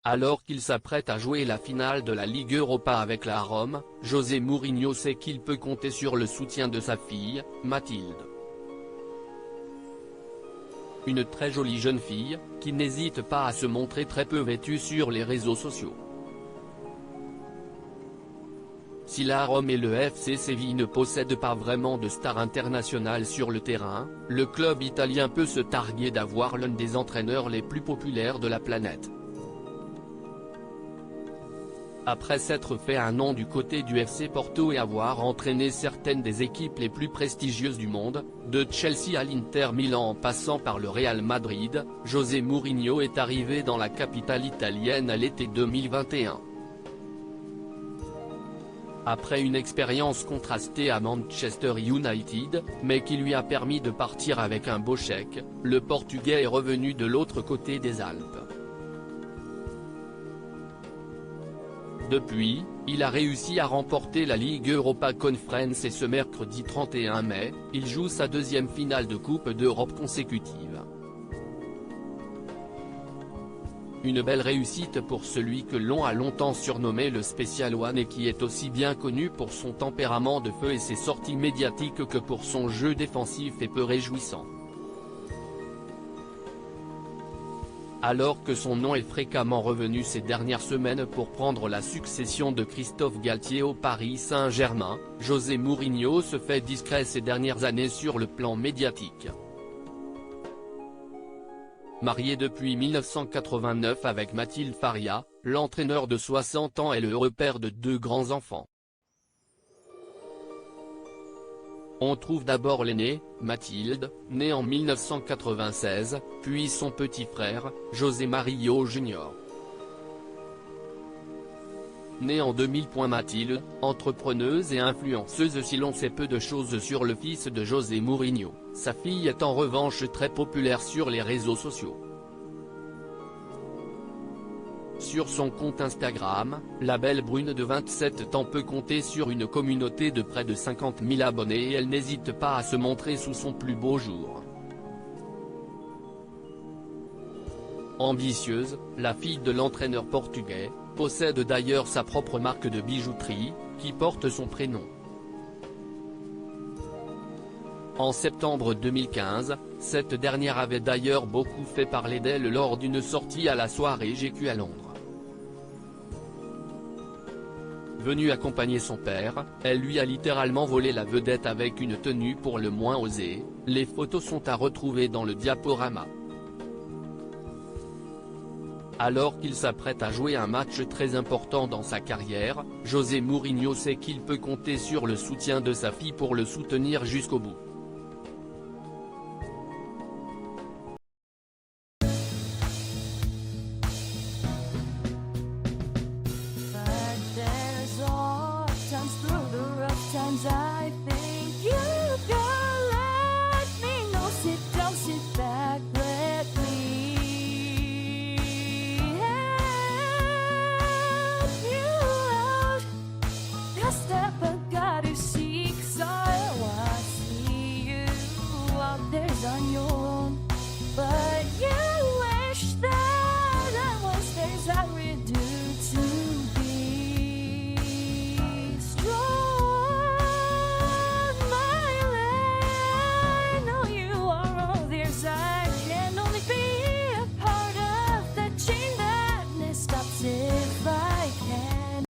Alors qu'il s'apprête à jouer la finale de la Ligue Europa avec la Rome, José Mourinho sait qu'il peut compter sur le soutien de sa fille, Mathilde. Une très jolie jeune fille, qui n'hésite pas à se montrer très peu vêtue sur les réseaux sociaux. Si la Rome et le FC Séville ne possèdent pas vraiment de star internationale sur le terrain, le club italien peut se targuer d'avoir l'un des entraîneurs les plus populaires de la planète. Après s'être fait un nom du côté du FC Porto et avoir entraîné certaines des équipes les plus prestigieuses du monde, de Chelsea à l'Inter Milan en passant par le Real Madrid, José Mourinho est arrivé dans la capitale italienne à l'été 2021. Après une expérience contrastée à Manchester United, mais qui lui a permis de partir avec un beau chèque, le Portugais est revenu de l'autre côté des Alpes. Depuis, il a réussi à remporter la Ligue Europa Conference et ce mercredi 31 mai, il joue sa deuxième finale de Coupe d'Europe consécutive. Une belle réussite pour celui que l'on a longtemps surnommé le Special One et qui est aussi bien connu pour son tempérament de feu et ses sorties médiatiques que pour son jeu défensif et peu réjouissant. Alors que son nom est fréquemment revenu ces dernières semaines pour prendre la succession de Christophe Galtier au Paris Saint-Germain, José Mourinho se fait discret ces dernières années sur le plan médiatique. Marié depuis 1989 avec Mathilde Faria, l'entraîneur de 60 ans est le heureux père de deux grands-enfants. On trouve d'abord l'aîné, Mathilde, née en 1996, puis son petit frère, José Mario Jr. Née en 2000. Mathilde, entrepreneuse et influenceuse. Si l'on sait peu de choses sur le fils de José Mourinho, sa fille est en revanche très populaire sur les réseaux sociaux. Sur son compte Instagram, la belle brune de 27 ans peut compter sur une communauté de près de 50 000 abonnés et elle n'hésite pas à se montrer sous son plus beau jour. Ambitieuse, la fille de l'entraîneur portugais, possède d'ailleurs sa propre marque de bijouterie, qui porte son prénom. En septembre 2015, cette dernière avait d'ailleurs beaucoup fait parler d'elle lors d'une sortie à la soirée GQ à Londres. Venue accompagner son père, elle lui a littéralement volé la vedette avec une tenue pour le moins osée. Les photos sont à retrouver dans le diaporama. Alors qu'il s'apprête à jouer un match très important dans sa carrière, José Mourinho sait qu'il peut compter sur le soutien de sa fille pour le soutenir jusqu'au bout.